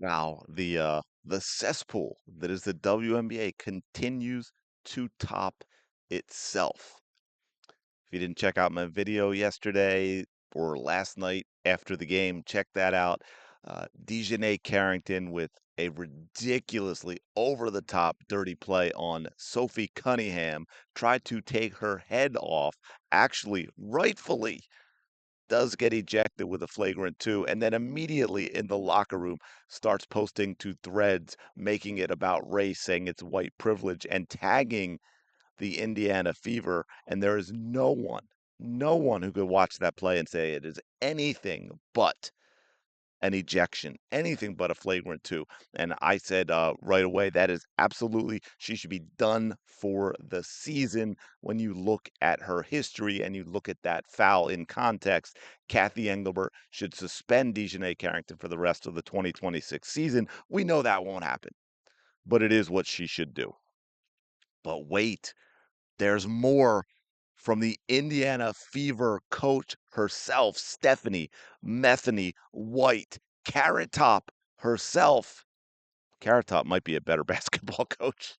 Now, the cesspool that is the WNBA continues to top itself. If you didn't check out my video yesterday or last night after the game, check that out. Dijonai Carrington with a ridiculously over the top dirty play on Sophie Cunningham tried to take her head off, actually, rightfully does get ejected with a flagrant two, and then immediately in the locker room starts posting to threads, making it about race, saying it's white privilege, and tagging the Indiana Fever. And there is no one who could watch that play and say it is anything but an ejection, anything but a flagrant two. And I said right away, that is absolutely, she should be done for the season. When you look at her history and you look at that foul in context, Kathy Engelbert should suspend Dijonai Carrington for the rest of the 2026 season. We know that won't happen, but it is what she should do. But wait, there's more from the Indiana Fever coach herself, Stephanie Metheny White, Carrot Top herself. Carrot Top might be a better basketball coach,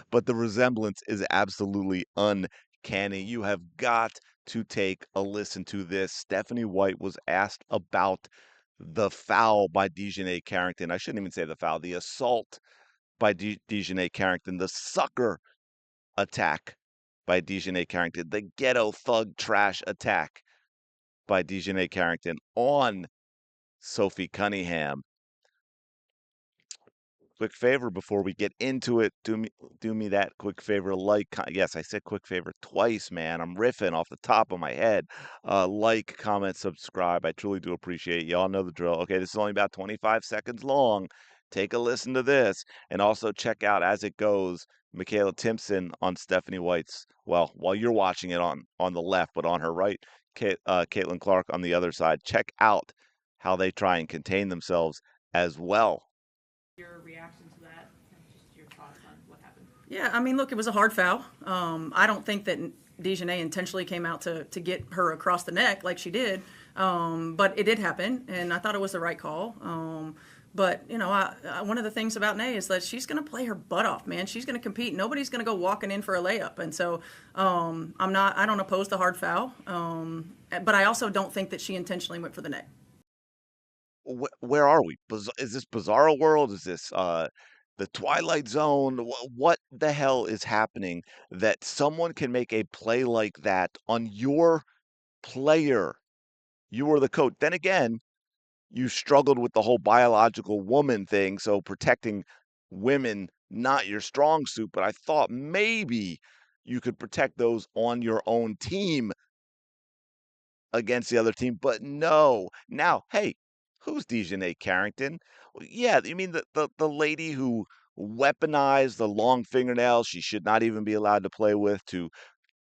but the resemblance is absolutely uncanny. You have got to take a listen to this. Stephanie White was asked about the foul by Dijonai Carrington. I shouldn't even say the foul, the assault by Dijonai Carrington, the sucker attack by Dijonai Carrington, the ghetto thug trash attack by Dijonai Carrington on Sophie Cunningham. Quick favor before we get into it, do me that quick favor, yes, I said quick favor twice, man. I'm riffing off the top of my head. Like, comment, subscribe. I truly do appreciate it. Y'all know the drill. Okay, this is only about 25 seconds long. Take a listen to this, and also check out as it goes Michaela Timpson on Stephanie White's. Well, while you're watching it on the left, but on her right, Caitlin Clark on the other side. Check out how they try and contain themselves as well. Your reaction to that and just your thoughts on what happened. Yeah, I mean, look, it was a hard foul. I don't think that Dijonay intentionally came out to get her across the neck like she did, but it did happen, and I thought it was the right call. But you know, one of the things about Nay is that she's going to play her butt off, man. She's going to compete. Nobody's going to go walking in for a layup, and so I'm not. I don't oppose the hard foul, but I also don't think that she intentionally went for the neck. Where are we? Is this Bizarro World? Is this the Twilight Zone? What the hell is happening that someone can make a play like that on your player? You were the coach. Then again, you struggled with the whole biological woman thing, so protecting women not your strong suit, but I thought maybe you could protect those on your own team against the other team, but no. Now, hey, who's Dejanay Carrington? Yeah, you mean the lady who weaponized the long fingernails she should not even be allowed to play with to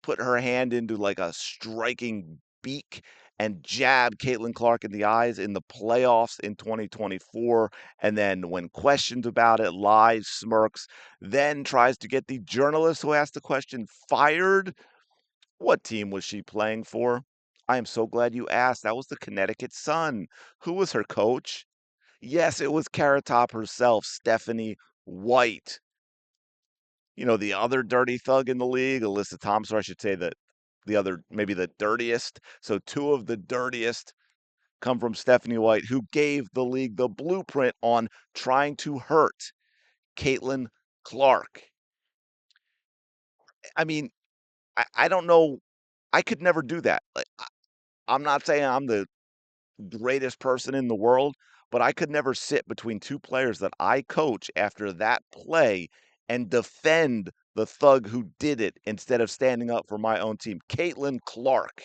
put her hand into like a striking beak and jab Caitlin Clark in the eyes in the playoffs in 2024, and then when questioned about it, lies, smirks, then tries to get the journalist who asked the question fired. What team was she playing for? I am so glad you asked. That was the Connecticut Sun. Who was her coach? Yes, it was Carrot Top herself, Stephanie White. You know, the other dirty thug in the league, Alyssa Thompson, or I should say that the other, maybe the dirtiest. So two of the dirtiest come from Stephanie White, who gave the league the blueprint on trying to hurt Caitlin Clark. I mean, I don't know. I could never do that. Like, I'm not saying I'm the greatest person in the world, but I could never sit between two players that I coach after that play and defend the thug who did it instead of standing up for my own team. Caitlin Clark.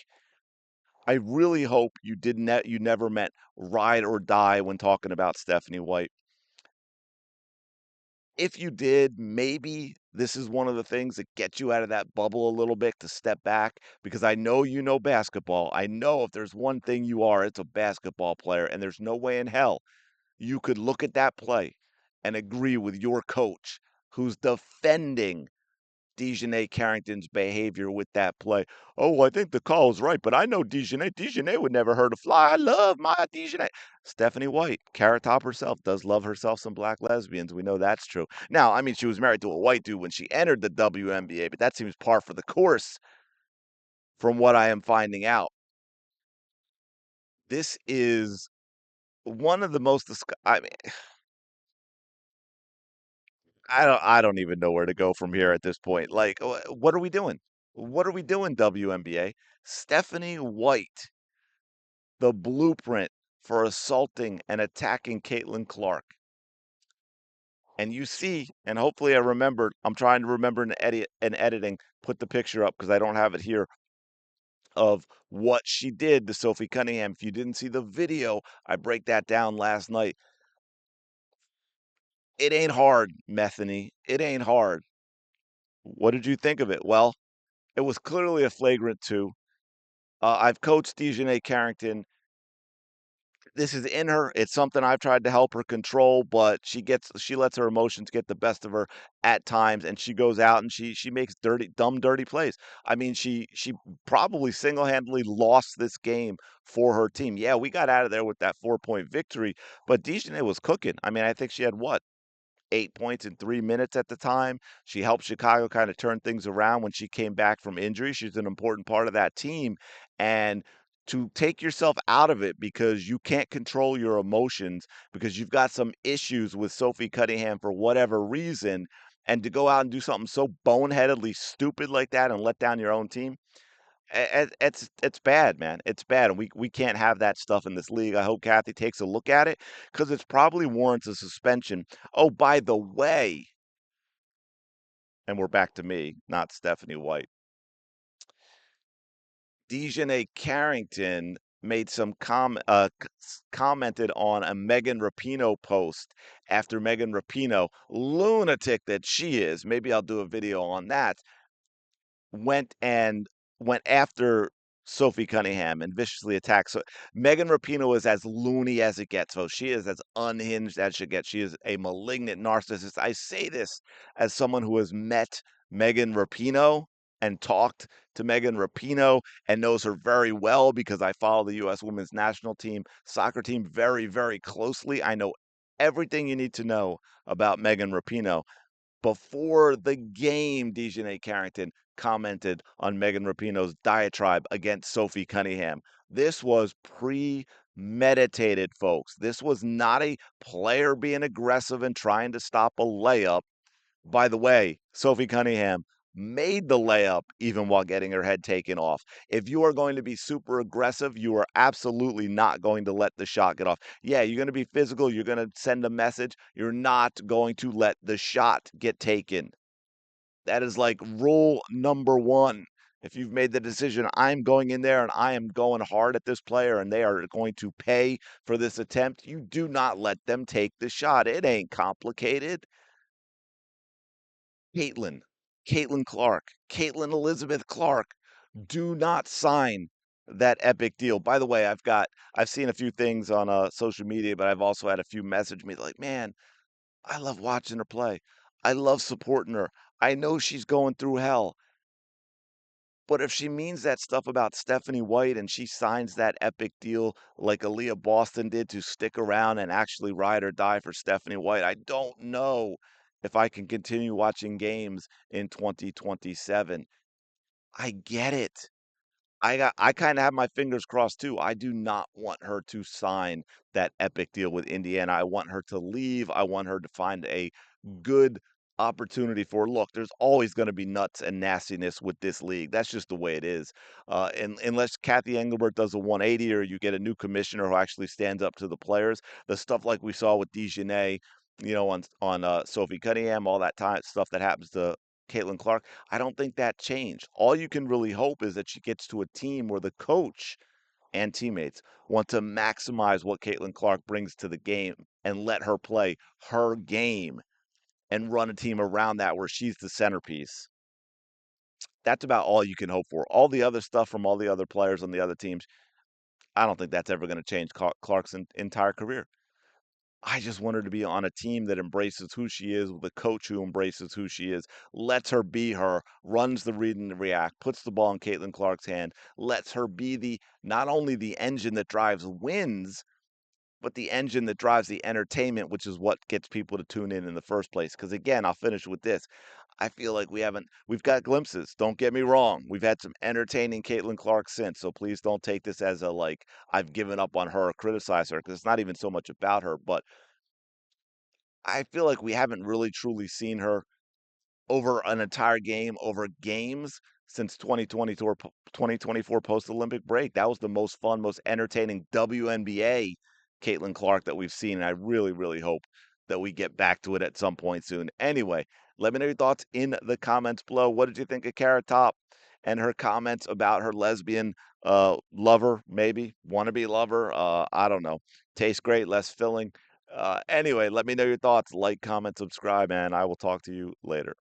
I really hope you never meant ride or die when talking about Stephanie White. If you did, maybe this is one of the things that gets you out of that bubble a little bit to step back because I know you know basketball. I know if there's one thing you are, it's a basketball player, and there's no way in hell you could look at that play and agree with your coach who's defending Dijonai Carrington's behavior with that play. Oh, I think the call is right, but I know Dijonai. Dijonai would never hurt a fly. I love my Dijonai. Stephanie White, Carrot Top herself, does love herself some black lesbians. We know that's true. Now, I mean, she was married to a white dude when she entered the WNBA, but that seems par for the course from what I am finding out. This is one of the most I mean, I don't even know where to go from here at this point. Like, what are we doing? What are we doing, WNBA? Stephanie White, the blueprint for assaulting and attacking Caitlin Clark. And you see, and hopefully I remembered, I'm trying to remember in editing, put the picture up because I don't have it here of what she did to Sophie Cunningham. If you didn't see the video, I break that down last night. It ain't hard, Methany. It ain't hard. What did you think of it? Well, it was clearly a flagrant two. I've coached Dijonai Carrington. This is in her. It's something I've tried to help her control, but she lets her emotions get the best of her at times, and she goes out and she makes dirty plays. I mean, she probably single-handedly lost this game for her team. Yeah, we got out of there with that 4-point victory, but Dijonai was cooking. I mean, I think she had what, 8 points in 3 minutes at the time. She helped Chicago kind of turn things around when she came back from injury. She's an important part of that team. And to take yourself out of it because you can't control your emotions, because you've got some issues with Sophie Cunningham for whatever reason, and to go out and do something so boneheadedly stupid like that and let down your own team, it's bad, man. It's bad, and we can't have that stuff in this league. I hope Kathy takes a look at it because it's probably warrants a suspension. Oh, by the way, and we're back to me, not Stephanie White. Dijonai Carrington made some commented on a Megan Rapinoe post after Megan Rapinoe, lunatic that she is. Maybe I'll do a video on that. Went and went after Sophie Cunningham and viciously attacked. So Megan Rapinoe is as loony as it gets, folks. She is as unhinged as she gets. She is a malignant narcissist. I say this as someone who has met Megan Rapinoe and talked to Megan Rapinoe and knows her very well because I follow the U.S. women's national team soccer team very, very closely. I know everything you need to know about Megan Rapinoe. Before the game, Dijonai Carrington commented on Megan Rapinoe's diatribe against Sophie Cunningham. This was premeditated, folks. This was not a player being aggressive and trying to stop a layup. By the way, Sophie Cunningham made the layup even while getting her head taken off. If you are going to be super aggressive, you are absolutely not going to let the shot get off. Yeah, you're going to be physical, you're going to send a message. You're not going to let the shot get taken. That is like rule number one. If you've made the decision, I'm going in there and I am going hard at this player and they are going to pay for this attempt, you do not let them take the shot. It ain't complicated. Caitlin, Caitlin Clark, Caitlin Elizabeth Clark, do not sign that epic deal. By the way, I've seen a few things on social media, but I've also had a few message me like, man, I love watching her play. I love supporting her. I know she's going through hell. But if she means that stuff about Stephanie White and she signs that epic deal like Aaliyah Boston did to stick around and actually ride or die for Stephanie White, I don't know if I can continue watching games in 2027. I get it. I kind of have my fingers crossed too. I do not want her to sign that epic deal with Indiana. I want her to leave. I want her to find a good opportunity for look. There's always going to be nuts and nastiness with this league. That's just the way it is. And unless Kathy Engelbert does a 180 or you get a new commissioner who actually stands up to the players, the stuff like we saw with Dijonai, on Sophie Cunningham, all that time stuff that happens to Caitlin Clark, I don't think that changed. All you can really hope is that she gets to a team where the coach and teammates want to maximize what Caitlin Clark brings to the game and let her play her game and run a team around that where she's the centerpiece. That's about all you can hope for. All the other stuff from all the other players on the other teams, I don't think that's ever going to change Clark's entire career. I just want her to be on a team that embraces who she is, with a coach who embraces who she is, lets her be her, runs the read and the react, puts the ball in Caitlin Clark's hand, lets her be the not only the engine that drives wins, but the engine that drives the entertainment, which is what gets people to tune in the first place. Because again, I'll finish with this. I feel like we've got glimpses. Don't get me wrong. We've had some entertaining Caitlin Clark since. So please don't take this as a like, I've given up on her or criticize her, because it's not even so much about her. But I feel like we haven't really truly seen her over an entire game, over games since 2024 post-Olympic break. That was the most fun, most entertaining WNBA Caitlin Clark that we've seen, and I really, really hope that we get back to it at some point soon. Anyway, let me know your thoughts in the comments below. What did you think of Carrot Top and her comments about her lesbian lover, maybe wannabe lover? I don't know. Tastes great, less filling. Anyway, let me know your thoughts. Like, comment, subscribe, and I will talk to you later.